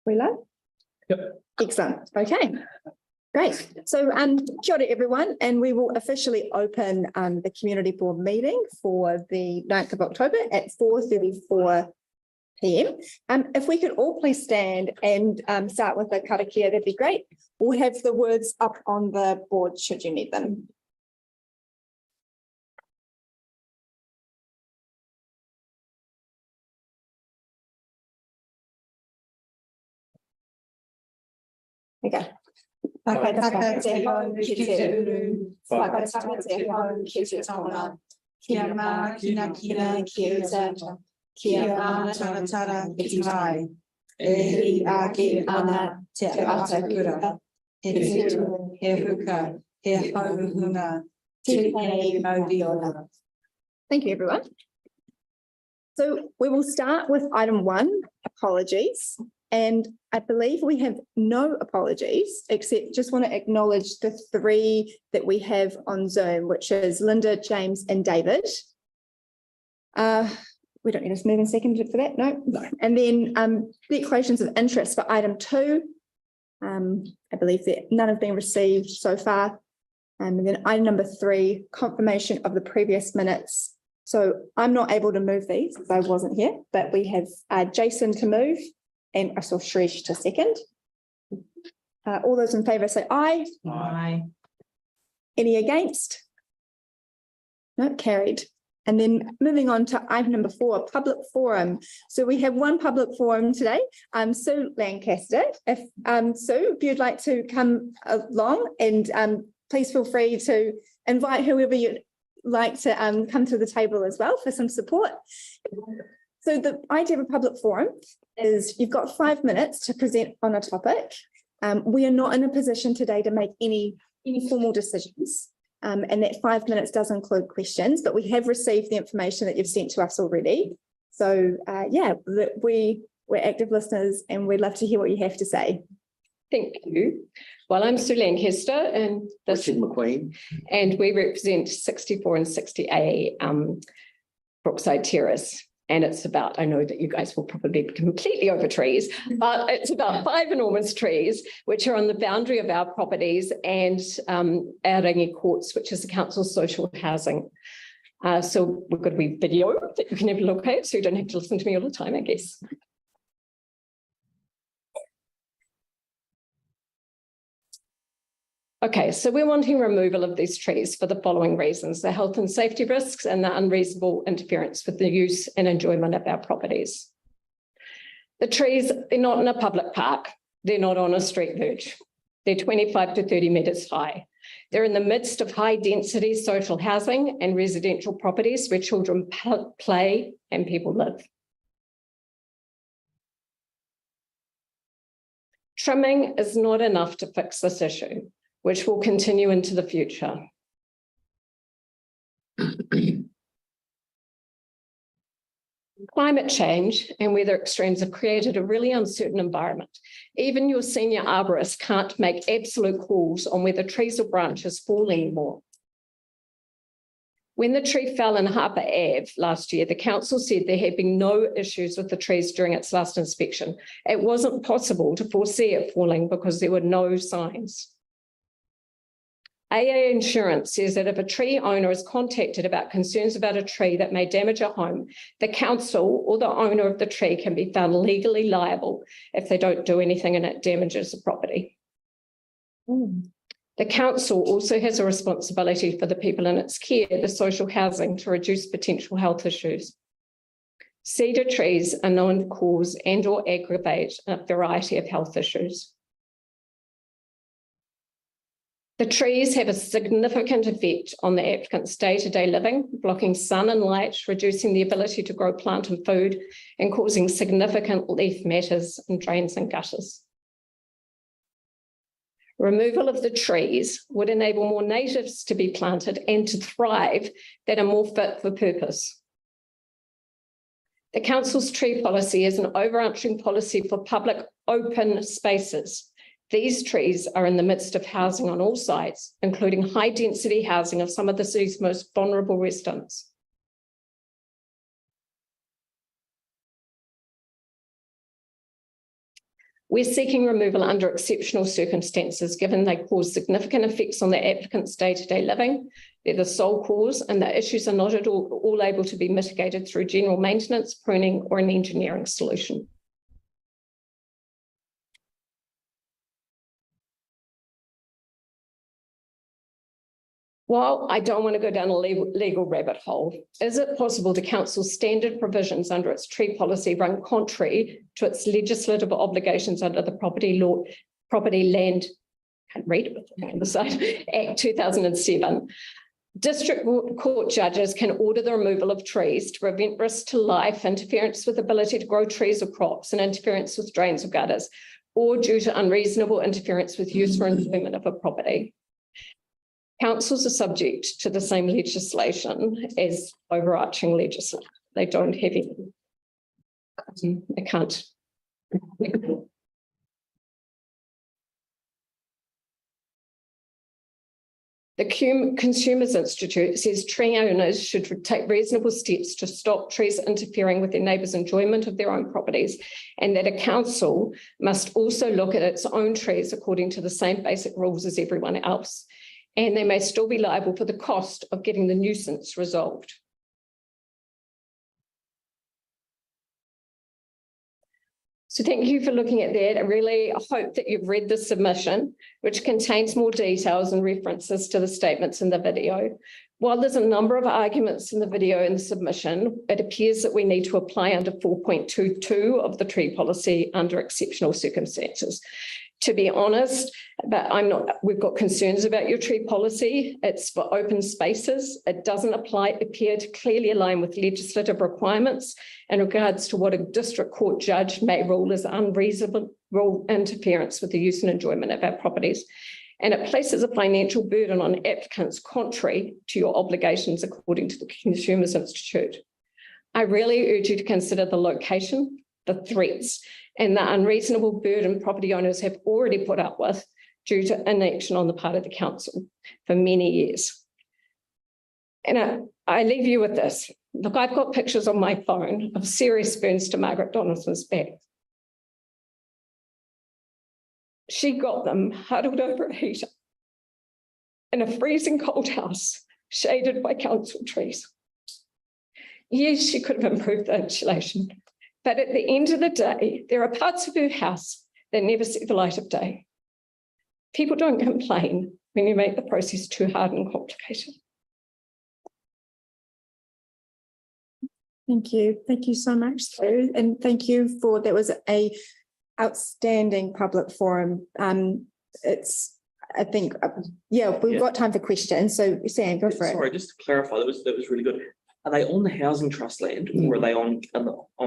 We live? Yep. Excellent. Okay. Great. So kia ora everyone, and we will officially open the community board meeting for the 9th of October at 4:34 p.m. If we could all please stand and start with the karakia, that'd be great. We'll have the words up on the board should you need them. Okay. Whakataka te hau ki te uru, whakataka te hau ki te tonga, kia mā kina kina ki uta, kia mā taratara ki tai, e hi a ki ana te ata kura, he tutu, he huka, he hauhunga, te hei maudiona. Thank you, everyone. So we will start with item 1, apologies. And I believe we have no apologies, except just want to acknowledge the 3 that we have on Zoom, which is Linda, James, and David. We don't need to move in second for that, no? No. And then declarations of interest for item 2. I believe that none have been received so far. And then item number 3, confirmation of the previous minutes. So I'm not able to move these because I wasn't here, but we have Jason to move. And I saw Shreesh to second. All those in favour say aye. Aye. Any against? No, carried. And then moving on to item number 4, public forum. So we have one public forum today. Sue Lancaster. If Sue, if you'd like to come along, and please feel free to invite whoever you'd like to come to the table as well for some support. So the idea of a public forum is you've got 5 minutes to present on a topic. We are not in a position today to make any formal decisions, and that 5 minutes does include questions, but we have received the information that you've sent to us already. So yeah, we're active listeners and we'd love to hear what you have to say. Thank you. Well, I'm Sue Lancaster and Richard McQueen. and we represent 64 and 60A Brookside Terrace. And it's about, I know that you guys will probably be completely over trees, but it's about 5 enormous trees, which are on the boundary of our properties and Aorangi Courts, which is the council's social housing. So we've got a wee video that you can have a look at, so you don't have to listen to me all the time, I guess. Okay, so we're wanting removal of these trees for the following reasons: the health and safety risks and the unreasonable interference with the use and enjoyment of our properties. The trees, they're not in a public park. They're not on a street verge. They're 25 to 30 metres high. They're in the midst of high density social housing and residential properties where children play and people live. Trimming is not enough to fix this issue, which will continue into the future. Climate change and weather extremes have created a really uncertain environment. Even your senior arborist can't make absolute calls on whether trees or branches fall anymore. When the tree fell in Harper Ave last year, the council said there had been no issues with the trees during its last inspection. It wasn't possible to foresee it falling because there were no signs. AA Insurance says that if a tree owner is contacted about concerns about a tree that may damage a home, the council or the owner of the tree can be found legally liable if they don't do anything and it damages the property. The council also has a responsibility for the people in its care, the social housing, to reduce potential health issues. Cedar trees are known to cause and or aggravate a variety of health issues. The trees have a significant effect on the applicant's day-to-day living, blocking sun and light, reducing the ability to grow plant and food, and causing significant leaf matters in drains and gutters. Removal of the trees would enable more natives to be planted and to thrive that are more fit for purpose. The council's tree policy is an overarching policy for public open spaces. These trees are in the midst of housing on all sides, including high density housing of some of the city's most vulnerable residents. We're seeking removal under exceptional circumstances, given they cause significant effects on the applicant's day-to-day living. They're the sole cause, and the issues are not at all able to be mitigated through general maintenance, pruning, or an engineering solution. While I don't want to go down a legal rabbit hole, is it possible the council's standard provisions under its tree policy run contrary to its legislative obligations under the Property Land Act 2007? District court judges can order the removal of trees to prevent risk to life, interference with ability to grow trees or crops, and interference with drains or gutters, or due to unreasonable interference with use or enjoyment of a property. Councils are subject to the same legislation as overarching legislation. They don't have any. They can't. The Consumers Institute says tree owners should take reasonable steps to stop trees interfering with their neighbours' enjoyment of their own properties, and that a council must also look at its own trees according to the same basic rules as everyone else. And they may still be liable for the cost of getting the nuisance resolved. So thank you for looking at that. I really hope that you've read the submission, which contains more details and references to the statements in the video. While there's a number of arguments in the video and the submission, it appears that we need to apply under 4.22 of the tree policy under exceptional circumstances. To be honest, but we've got concerns about your tree policy. It's for open spaces. It doesn't appear to clearly align with legislative requirements in regards to what a district court judge may rule as unreasonable interference with the use and enjoyment of our properties. And it places a financial burden on applicants contrary to your obligations according to the Consumers Institute. I really urge you to consider the location, the threats, and the unreasonable burden property owners have already put up with due to inaction on the part of the council for many years. And I leave you with this. Look, I've got pictures on my phone of serious burns to Margaret Donaldson's back. She got them huddled over a heater in a freezing cold house, shaded by council trees. Yes, she could have improved the insulation, but at the end of the day, there are parts of her house that never see the light of day. People don't complain when you make the process too hard and complicated. Thank you. Thank you so much, Sue. And thank you for, that was a outstanding public forum. I think, we've got time for questions. So Sam, go for it. Sorry, just to clarify, that was really good. Are they on the housing trust land or are they on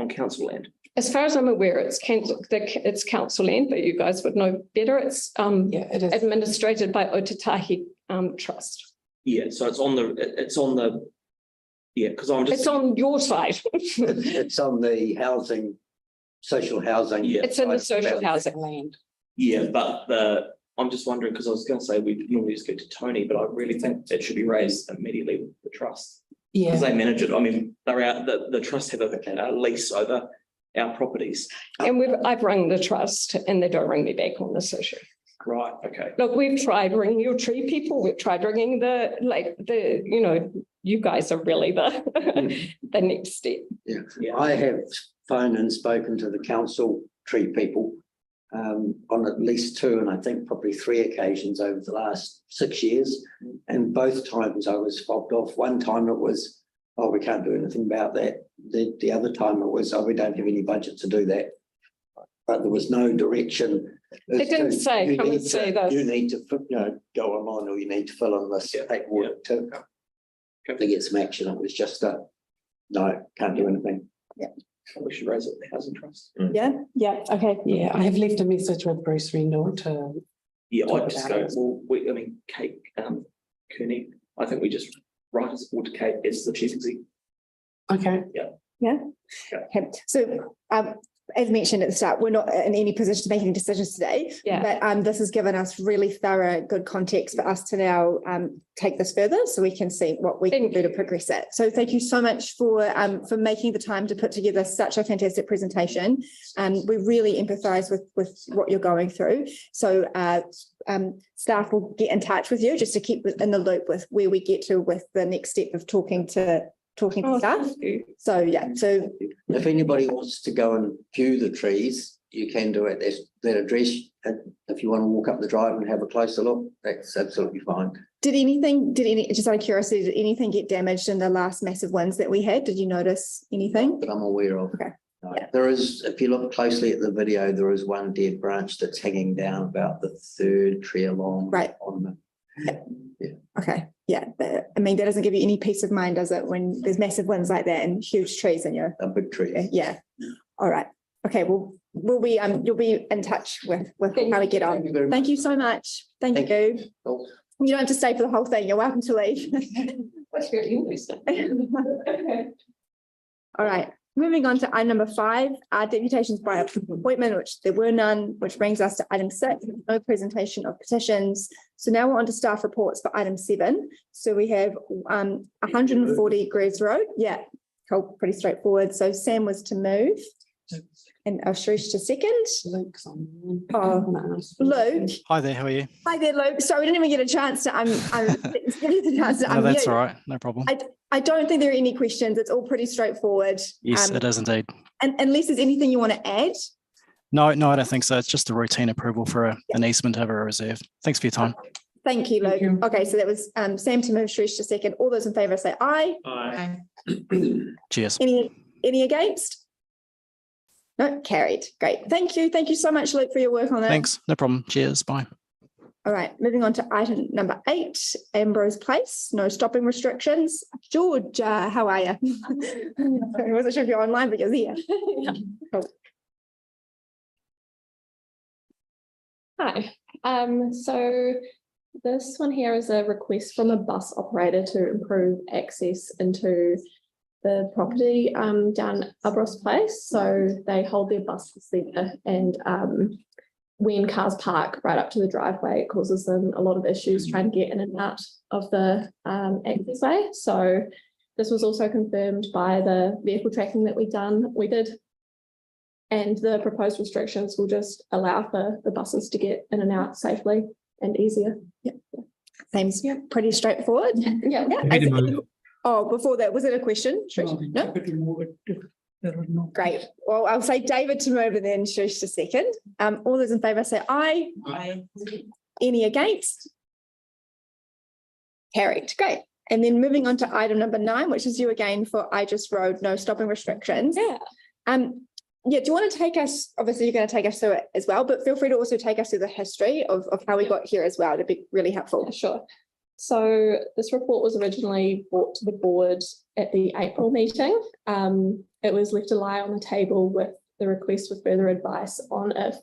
council land? As far as I'm aware, it's council land, but you guys would know better. It's it is administrated by Otatahi Trust. Yeah, so it's on the because I'm just. It's on your side. It's on the housing, social housing. Yeah, it's in the social housing land. Yeah, but I'm just wondering, because I was going to say we normally just go to Tony, but I really think it should be raised immediately with the trust. Yeah, because they manage it. I mean, they're out. The trust have a lease over our properties. And I've rung the trust, and they don't ring me back on this issue. Right. Okay. Look, we've tried ringing your tree people. We've tried ringing you guys are really the next step. Yeah. I have phoned and spoken to the council tree people on at least 2 and I think probably 3 occasions over the last 6 years. And both times I was fobbed off. One time it was, oh, we can't do anything about that. The other time it was, oh, we don't have any budget to do that. But there was no direction. They didn't say, come and say this. You need to go online or you need to fill in this paperwork to get some action. It was just no, can't do anything. Yeah. We should raise it with the housing trust. Yeah. Okay. Yeah, I have left a message with Bruce Rendell to. Yeah, I just go. Well, Kate Kearney. I think we just write as to Kate as the chief executive. Okay. Yeah. Okay. So as mentioned at the start, we're not in any position to make any decisions today. Yeah. But this has given us really thorough, good context for us to now take this further, so we can see what we can do to progress it. So thank you so much for making the time to put together such a fantastic presentation. We really empathise with what you're going through. So staff will get in touch with you just to keep in the loop with where we get to with the next step of talking to staff. So yeah, so if anybody wants to go and view the trees, you can do it. There's that address. And if you want to walk up the drive and have a closer look, that's absolutely fine. Just out of curiosity, did anything get damaged in the last massive winds that we had? Did you notice anything? That I'm aware of. Okay. No. Yeah. There is, if you look closely at the video, there is one dead branch that's hanging down about the third tree along. Right. On the, yeah. Okay. Yeah. But, I mean, that doesn't give you any peace of mind, does it, when there's massive winds like that and huge trees in your... A big tree. Yeah. All right. Okay. Well, we'll be you'll be in touch with how we get on. Thank you very much. Thank you so much. Thank you. Cool. You don't have to stay for the whole thing. You're welcome to leave. What's your English? All right. Moving on to item number 5, deputations by appointment, which there were none, which brings us to item 6, no presentation of petitions. So now we're on to staff reports for item 7. So we have 140 Greaves Road. Yeah, cool, pretty straightforward. So Sam was to move and Sharish to second. Luke's on. Oh, Luke. Hi there, how are you? Hi there, Luke. Sorry, we didn't even get a chance to give you the chance to No, that's unmute. all right, no problem. I don't think there are any questions. It's all pretty straightforward. Yes, it is indeed. And unless there's anything you want to add. No, I don't think so. It's just a routine approval for an easement over a reserve. Thanks for your time. Thank you, Luke. Thank you. Okay, so that was Sam to move, Sharish to second. All those in favour say aye. Aye. Cheers. Any against? No, carried. Great. Thank you. Thank you so much, Luke, for your work on that. Thanks, no problem. Cheers, bye. All right, moving on to item number 8, Ambrose Place, no stopping restrictions. George, how are you? I wasn't sure if you're online, but you're here. Cool. Hi, so this one here is a request from a bus operator to improve access into the property down Ambrose Place. So they hold their buses there, and when cars park right up to the driveway, it causes them a lot of issues trying to get in and out of the accessway. So this was also confirmed by the vehicle tracking that we did. And the proposed restrictions will just allow for the buses to get in and out safely and easier. Yeah. Seems pretty straightforward. Yeah. Oh, before that, was it a question? No? Great. Well, I'll say David to move and then Sharish to second. All those in favour say aye. Aye. Any against? Carried. Great. And then moving on to item number 9, which is you again for Idris Road, no stopping restrictions. Yeah, do you want to take us, obviously you're going to take us through it as well, but feel free to also take us through the history of how we got here as well. It'd be really helpful. Yeah, sure. So this report was originally brought to the board at the April meeting. It was left to lie on the table with the request for further advice on if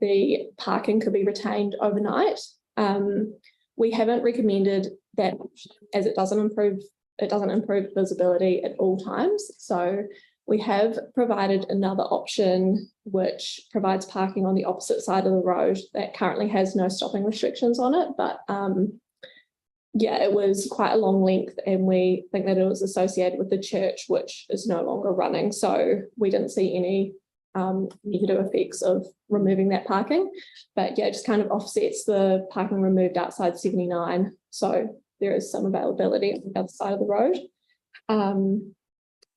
the parking could be retained overnight. We haven't recommended that as it doesn't improve visibility at all times. So we have provided another option which provides parking on the opposite side of the road that currently has no stopping restrictions on it, but yeah, it was quite a long length and we think that it was associated with the church, which is no longer running. So we didn't see any negative effects of removing that parking, but yeah, it just kind of offsets the parking removed outside 79. So there is some availability on the other side of the road.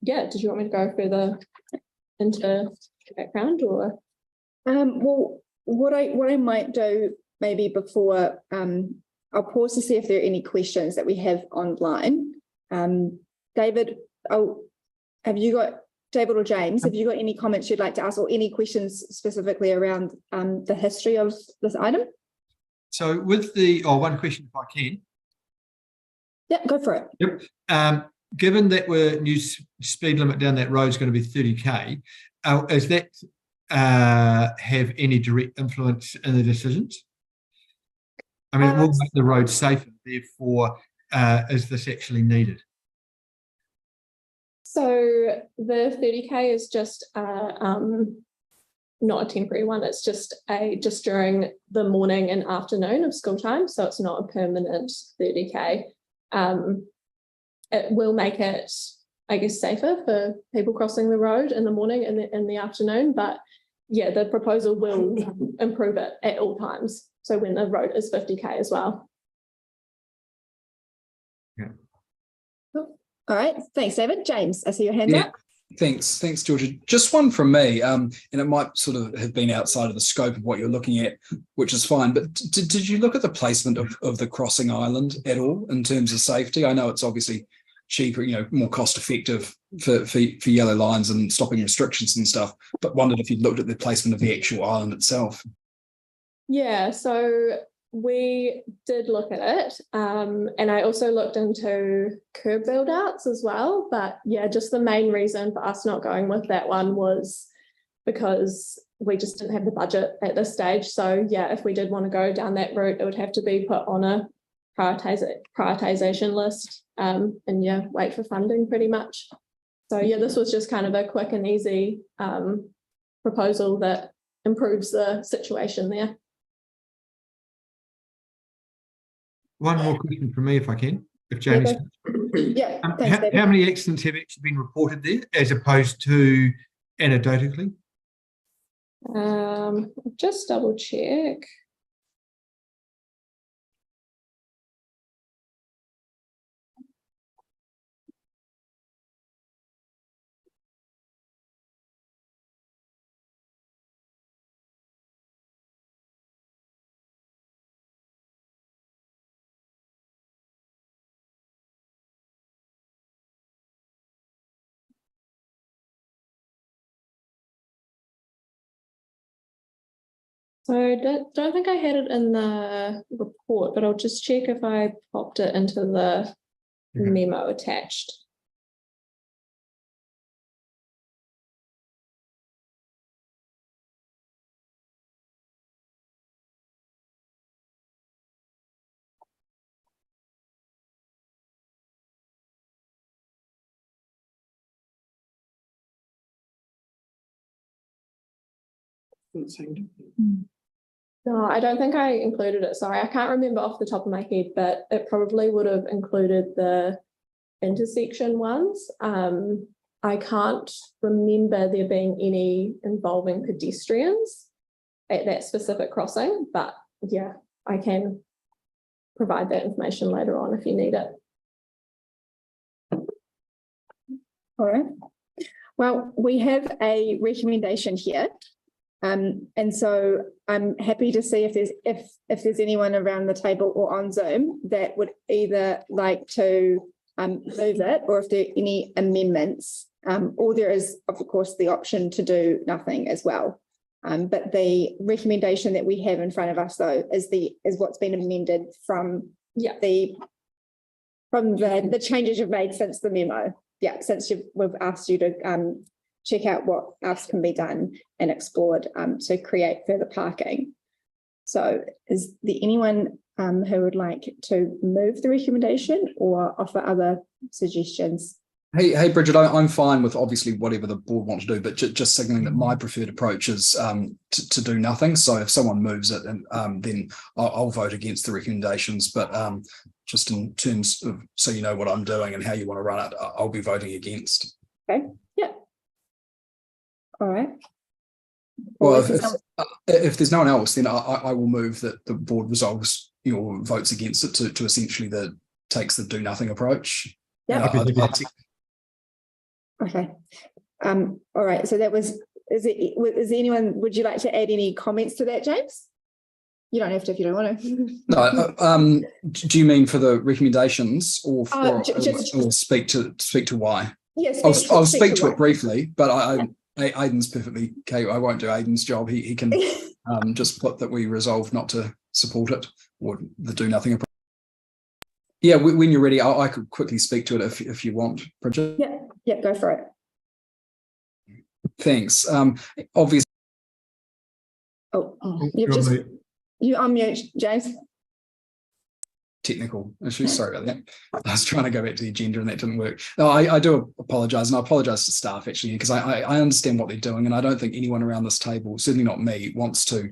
Yeah, did you want me to go further into the background or? Well, what I might do maybe before, I'll pause to see if there are any questions that we have online. David, have you got, David or James, have you got any comments you'd like to ask or any questions specifically around the history of this item? So with one question if I can. Yeah, go for it. Yep. Given that we're new speed limit down that road is going to be 30k, does that have any direct influence in the decisions? I mean, it will make the road safer, therefore, is this actually needed? So the 30K is just not a temporary one. It's just during the morning and afternoon of school time. So it's not a permanent 30K. It will make it, I guess, safer for people crossing the road in the morning and in the afternoon. But yeah, the proposal will improve it at all times. So when the road is 50K as well. Yeah. All right, thanks, David. James, I see your hand up. Thanks, Georgia. Just one from me, and it might sort of have been outside of the scope of what you're looking at, which is fine. But did you look at the placement of the crossing island at all in terms of safety? I know it's obviously cheaper, more cost effective for yellow lines and stopping restrictions and stuff, but wondered if you'd looked at the placement of the actual island itself. Yeah, so we did look at it, and I also looked into curb build outs as well. But yeah, just the main reason for us not going with that one was because we just didn't have the budget at this stage. So yeah, if we did want to go down that route, it would have to be put on a prioritization list, and yeah, wait for funding pretty much. So yeah, this was just kind of a quick and easy proposal that improves the situation there. One more question from me, if I can, if Jamie's. Yeah, thanks, David. How many accidents have actually been reported there, as opposed to anecdotally? Just double check. So I don't think I had it in the report, but I'll just check if I popped it into the memo attached. No, I don't think I included it. Sorry, I can't remember off the top of my head, but it probably would have included the intersection ones. I can't remember there being any involving pedestrians at that specific crossing, but yeah, I can provide that information later on if you need it. All right. Well, we have a recommendation here. And so I'm happy to see if there's anyone around the table or on Zoom that would either like to move it, or if there are any amendments, or there is, of course, the option to do nothing as well. But the recommendation that we have in front of us, though, is what's been amended from the changes you've made since the memo. Yeah, since we've asked you to check out what else can be done and explored to create further parking. So is there anyone who would like to move the recommendation or offer other suggestions? Hey, Bridget, I'm fine with obviously whatever the board wants to do, but just signaling that my preferred approach is to do nothing. So if someone moves it, then I'll vote against the recommendations. But just in terms of, so you know what I'm doing and how you want to run it, I'll be voting against. Okay, yeah. All right. Well, if there's no one else, then I will move that the board resolves your votes against it to essentially takes the do nothing approach. Yeah. Okay. All right. So that was, is there anyone, would you like to add any comments to that, James? You don't have to if you don't want to. No. Do you mean for the recommendations or or speak to why? Yes. I'll speak to it briefly, but Aidan's perfectly okay. I won't do Aidan's job. He can just put that we resolve not to support it or the do nothing approach. Yeah, when you're ready, I could quickly speak to it if you want, Bridget. Yeah, go for it. Thanks. Obviously. You unmute, James. technical issues. Sorry about that. I was trying to go back to the agenda and that didn't work. No, I do apologise, and I apologise to staff actually, because I understand what they're doing, and I don't think anyone around this table, certainly not me, wants to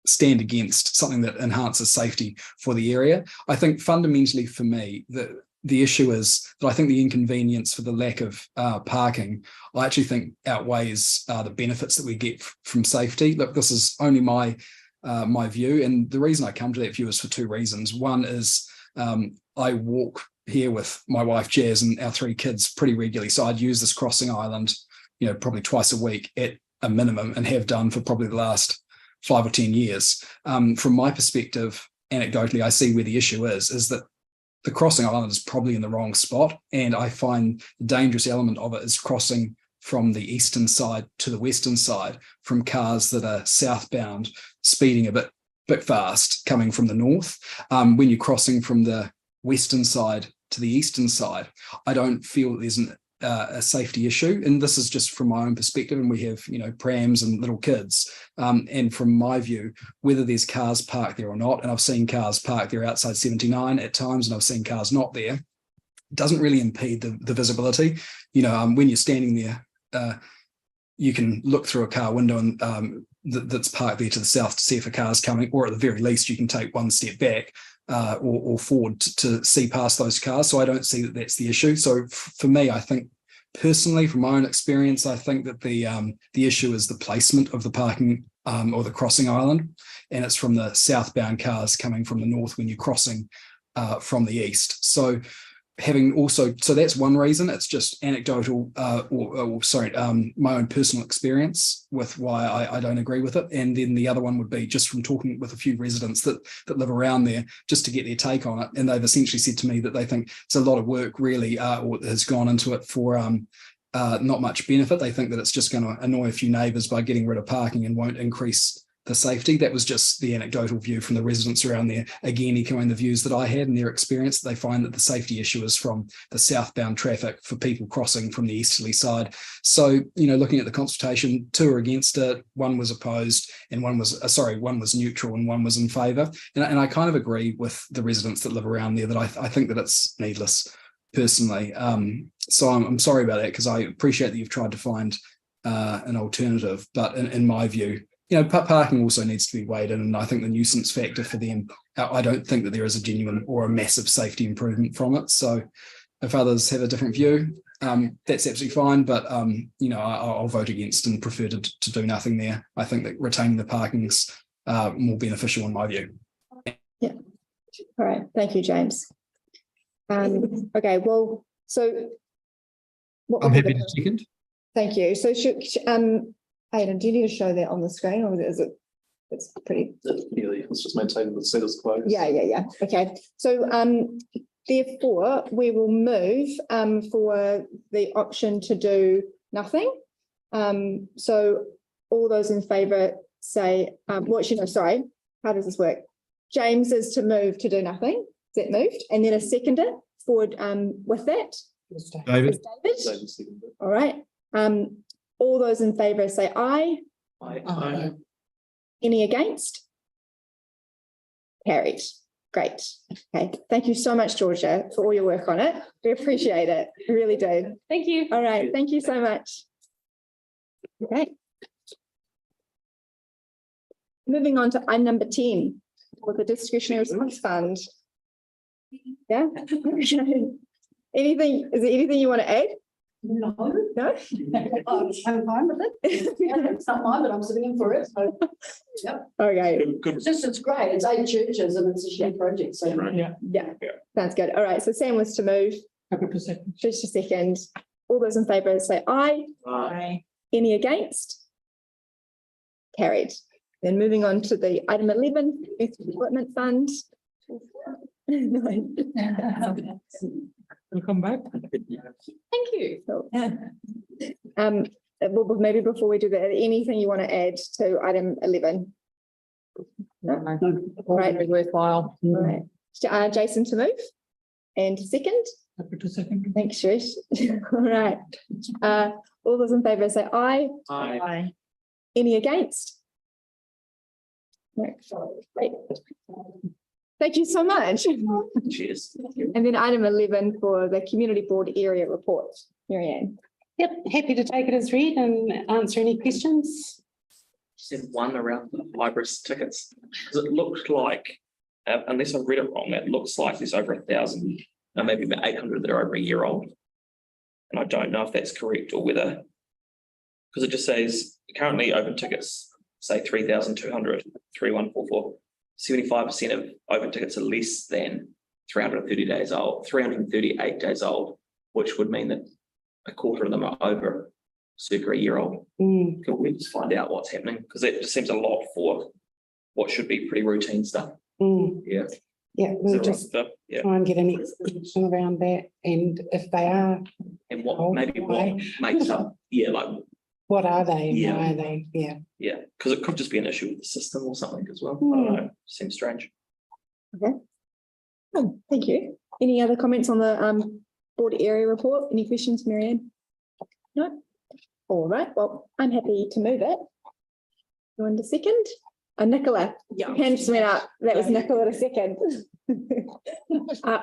stand against something that enhances safety for the area. I think fundamentally for me, the issue is that I think the inconvenience for the lack of parking, I actually think outweighs the benefits that we get from safety. Look, this is only my view, and the reason I come to that view is for two reasons. One is I walk here with my wife Jazz and our three kids pretty regularly, so I'd use this crossing island, probably twice a week at a minimum, and have done for probably the last 5 or 10 years. From my perspective, anecdotally, I see where the issue is that the crossing island is probably in the wrong spot, and I find the dangerous element of it is crossing from the eastern side to the western side from cars that are southbound, speeding a bit fast, coming from the north. When you're crossing from the western side to the eastern side, I don't feel that there's a safety issue, and this is just from my own perspective, and we have prams and little kids, and from my view, whether there's cars parked there or not, and I've seen cars parked there outside 79 at times, and I've seen cars not there, it doesn't really impede the visibility. When you're standing there, you can look through a car window and that's parked there to the south to see if a car's coming, or at the very least you can take one step back or forward to see past those cars. So I don't see that that's the issue. So for me, I think personally, from my own experience, I think that the issue is the placement of the parking or the crossing island, and it's from the southbound cars coming from the north when you're crossing from the east. So that's one reason. It's just anecdotal my own personal experience with why I don't agree with it. And then the other one would be just from talking with a few residents that live around there, just to get their take on it. And they've essentially said to me that they think it's a lot of work really, or has gone into it for not much benefit. They think that it's just going to annoy a few neighbours by getting rid of parking and won't increase the safety. That was just the anecdotal view from the residents around there, again echoing the views that I had and their experience. They find that the safety issue is from the southbound traffic for people crossing from the easterly side. So looking at the consultation, 2 are against it, 1 was opposed, and 1 was neutral and 1 was in favour. And I kind of agree with the residents that live around there that I think that it's needless personally. So I'm sorry about that, because I appreciate that you've tried to find an alternative, but in my view, parking also needs to be weighed in, and I think the nuisance factor for them, I don't think that there is a genuine or a massive safety improvement from it. So if others have a different view, that's absolutely fine, but I'll vote against and prefer to do nothing there. I think that retaining the parking is more beneficial in my view. Yeah. All right. Thank you, James. Okay, well, so I'm happy to second. Thank you. So Aidan, do you need to show that on the screen, or is it? It's pretty. Let's just maintain the status quo. Yeah. Okay. So therefore, we will move for the option to do nothing. So all those in favour say, how does this work? James is to move to do nothing. Is that moved? And then a seconder for with that. David. All right. All those in favour say aye. Aye. Any against? Carried. Great. Okay. Thank you so much, Georgia, for all your work on it. We appreciate it. We really do. Thank you. All right. Thank you so much. Okay. Moving on to item number 10, with the discretionary response fund. Yeah. Is there anything you want to add? No. No? I'm fine with it. It's not mine, but I'm sitting in for it. So, yep. Okay. Good. It's great. It's 8 churches and it's a shared project. So Yeah. Sounds good. All right. So Sam was to move. Just a second. All those in favour say aye. Aye. Any against? Carried. Then moving on to the item 11, Youth Development Fund. Welcome back. Thank you. Well, maybe before we do that, anything you want to add to item 11? No. Right. Very worthwhile. All right. Jason to move and second. Happy to second. Thanks, Suresh. All right. All those in favour say aye. Aye. Any against? No. Great. Thank you so much. Cheers. And then item 11 for the community board area report. Marianne. Yep, happy to take it as read and answer any questions. Said one around the Ibris tickets, because it looked like, unless I read it wrong, it looks like there's over 1,000, maybe about 800 that are over a year old. And I don't know if that's correct or whether, because it just says currently open tickets say 3,200, 3,144. 75% of open tickets are less than 330 days old, 338 days old, which would mean that a quarter of them are over circa a year old. Can we just find out what's happening? Because it just seems a lot for what should be pretty routine stuff. Yeah. Yeah, we'll just try and get an explanation around that, and if they are, and what what makes up, like what are they and Yeah. why are they? Yeah. yeah, because it could just be an issue with the system or something as well. I don't know. Seems strange. Okay. Oh, thank you. Any other comments on the board area report? Any questions, Marianne? No? All right. Well, I'm happy to move it. You want a second? Nicola. Yeah. Hands went up. That was Nicola a second.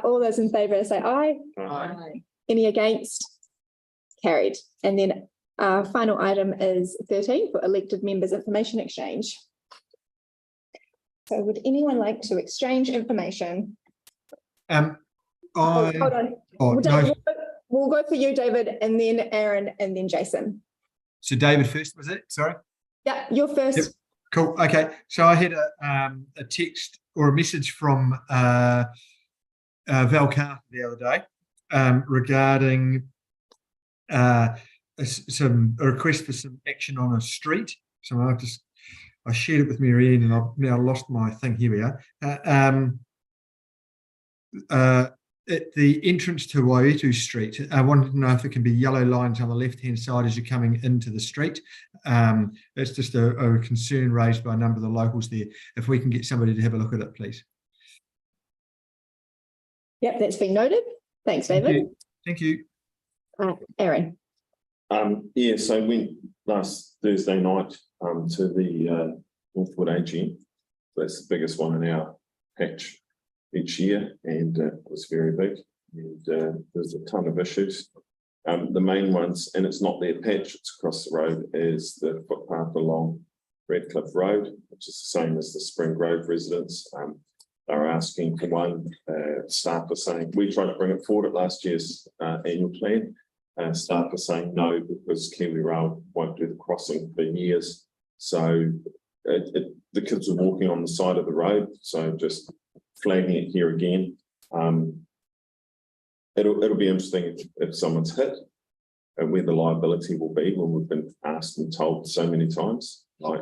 All those in favour say aye. Aye. Any against? Carried. And then our final item is 13 for elected members information exchange. So would anyone like to exchange information? Hold on. We'll go for you, David, and then Aaron, and then Jason. So David first, was it? Sorry. Yeah, you're first. Yep. Cool. Okay. So I had a text or a message from Val Carter the other day regarding a request for some action on a street. So I shared it with Marianne, and I've now lost my thing. Here we are. At the entrance to Waimāero Street, I wanted to know if there can be yellow lines on the left-hand side as you're coming into the street. It's just a concern raised by a number of the locals there. If we can get somebody to have a look at it, please. Yep, that's been noted. Thanks, David. Thank you. Aaron. Yeah, so went last Thursday night to the Northwood AGM. That's the biggest one in our patch each year, and it was very big, and there's a ton of issues. The main ones, and it's not their patch, it's across the road, is the footpath along Redcliffe Road, which is the same as the Spring Grove residents. They're asking for one. Staff are saying, we tried to bring it forward at last year's annual plan. Staff are saying no, because Kiwi Rail won't do the crossing for years. So the kids are walking on the side of the road, so just flagging it here again. It'll be interesting if someone's hit and where the liability will be when we've been asked and told so many times. Like,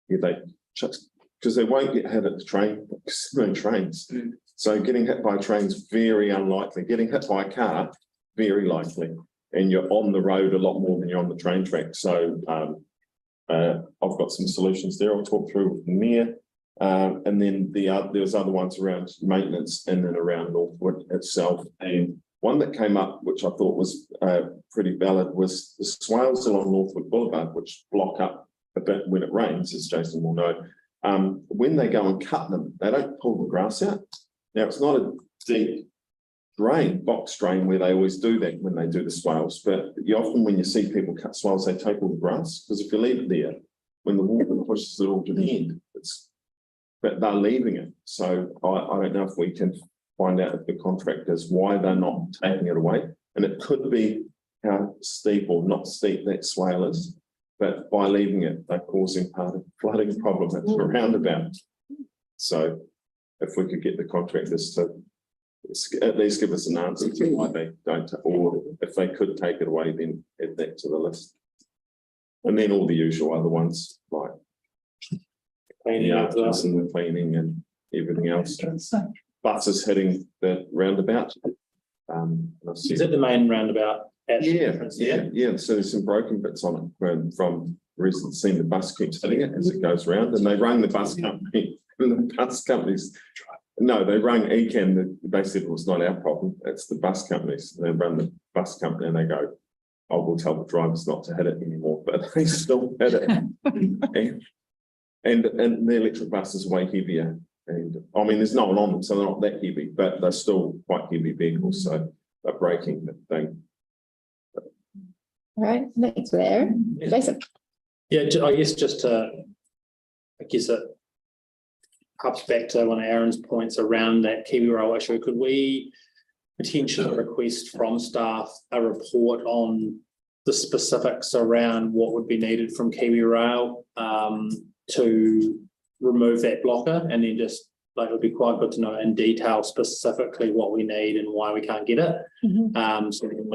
because they won't get hit at the train, because there are no trains. So getting hit by trains, very unlikely. Getting hit by a car, very likely. And you're on the road a lot more than you're on the train track. So I've got some solutions there I'll talk through with the Mayor. And then there's other ones around maintenance in and around Northwood itself. And one that came up, which I thought was pretty valid, was the swales along Northwood Boulevard, which block up a bit when it rains, as Jason will know. When they go and cut them, they don't pull the grass out. Now, it's not a deep drain, box drain, where they always do that when they do the swales. But often when you see people cut swales, they take all the grass, because if you leave it there, when the water pushes it all to the end, but they're leaving it. So I don't know if we can find out if the contractors why they're not taking it away. And it could be how steep or not steep that swale is, but by leaving it, they're causing part of the flooding problem at the roundabout. So if we could get the contractors to at least give us an answer to why they don't, or if they could take it away, then add that to the list. And then all the usual other ones, like cleaning up and the cleaning and everything else. Buses hitting the roundabout. Is it the main roundabout? Yeah. So there's some broken bits on it from residents seeing the bus keeps hitting it as it goes round, and they rang the bus company. And the bus companies, no, they rang ECAM. They said it was not our problem. It's the bus companies. They run the bus company and they go, "Oh, we'll tell the drivers not to hit it anymore," but they still hit it. And the electric bus is way heavier And I mean, there's no one on them, so they're not that heavy, but they're still quite heavy vehicles, so they're braking the thing. All right, thanks there. Jason. Yeah, I guess just to, I guess it harps back to one of Aaron's points around that Kiwi Rail issue. Could we potentially request from staff a report on the specifics around what would be needed from Kiwi Rail to remove that blocker, and then just like it would be quite good to know in detail specifically what we need and why we can't get it. So then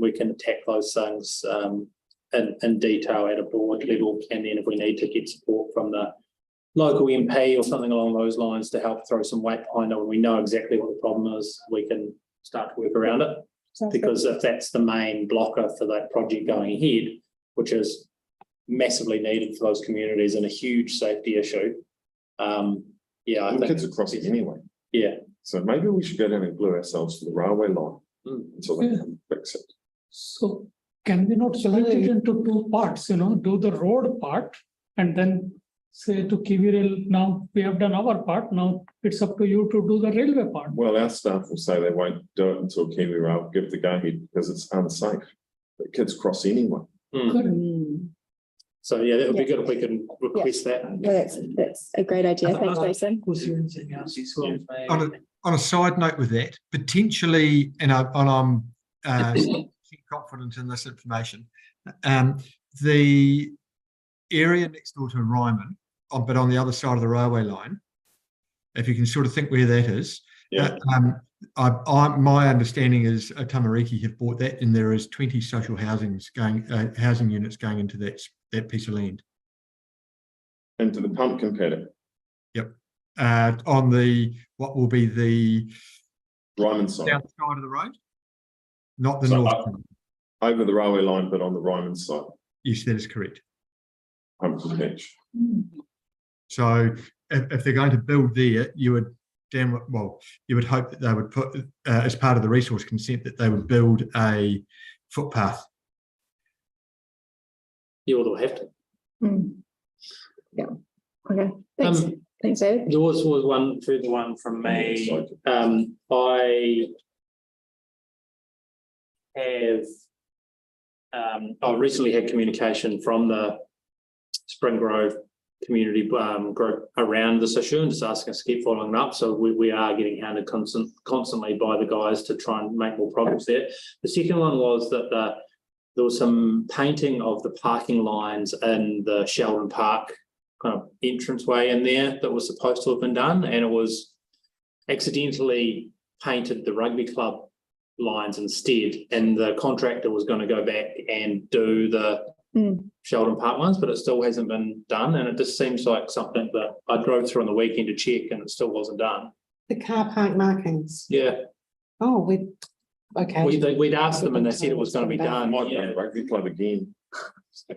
we can attack those things in detail at a board level, and then if we need to get support from the local MP or something along those lines to help throw some weight behind it when we know exactly what the problem is, we can start to work around it. Because if that's the main blocker for that project going ahead, which is massively needed for those communities and a huge safety issue, yeah, I think kids are crossing anyway. Yeah. So maybe we should go down and glue ourselves to the railway line until they can fix it. So can we not split it into two parts, do the road part and then say to Kiwi Rail, now we have done our part, now it's up to you to do the railway part. Well, our staff will say they won't do it until Kiwi Rail give the go-ahead because it's unsafe. But kids cross anyway. So yeah, that would be good if we can request that. Well, that's a great idea. Thanks, Jason. On a side note with that, potentially, and I'm confident in this information, the area next door to Ryman, but on the other side of the railway line, if you can sort of think where that is, my understanding is Tamariki have bought that, and there is 20 social housing units going into that piece of land. Into the pumpkin paddock. Yep. On what will be the Ryman side. South side of the road, not the north side. Over the railway line, but on the Ryman side. Yes, that is correct. Pumpkin patch. So if they're going to build there, you would hope that they would put as part of the resource consent that they would build a footpath. You will have to. Yeah. Okay. Thanks. Thanks, David. There was one further one from me. I recently had communication from the Spring Grove community group around this issue and just asking us to keep following up. So we are getting hounded constantly by the guys to try and make more progress there. The second one was that there was some painting of the parking lines in the Sheldon Park kind of entranceway in there that was supposed to have been done, and it was accidentally painted the rugby club lines instead, and the contractor was going to go back and do the Sheldon Park ones, but it still hasn't been done, and it just seems like something that I drove through on the weekend to check and it still wasn't done. The car park markings. Yeah. Oh, we'd asked them and they said it was going to be done. Might be the rugby club again.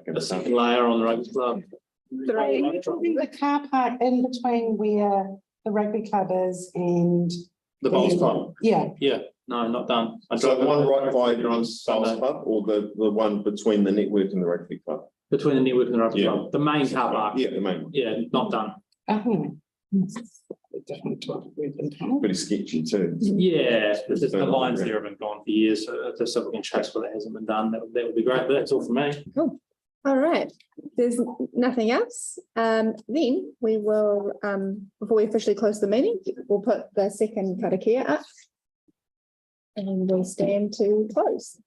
The second layer on the rugby club. The car park in between where the rugby club is and the bowls club. Yeah. Yeah. No, not done. So the one right by the bowls club, or the one between the network and the rugby club? Between the network and the rugby club. The main car park. Yeah, the main one. Yeah, not done. Pretty sketchy too. Yeah, the lines there have been gone for years, so if we can chase what hasn't been done, that would be great. But that's all from me. Cool. All right. There's nothing else. Then we will, before we officially close the meeting, we'll put the second karakia up and we'll stand to close.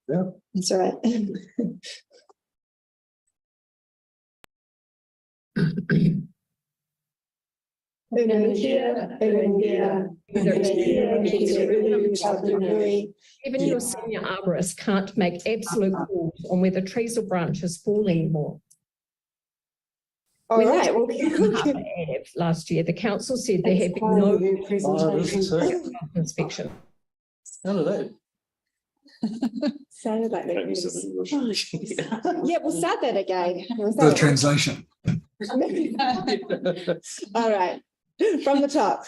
Yeah. That's all right. Even your senior arborist can't make absolute calls on whether trees or branches fall anymore. All right. Last year, the council said there had been no inspection. None of that. Sounded like that. Yeah, we'll start that again. The translation. All right. From the top.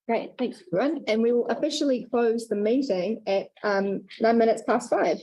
Great, thanks everyone. And we will officially close the meeting at 5:09.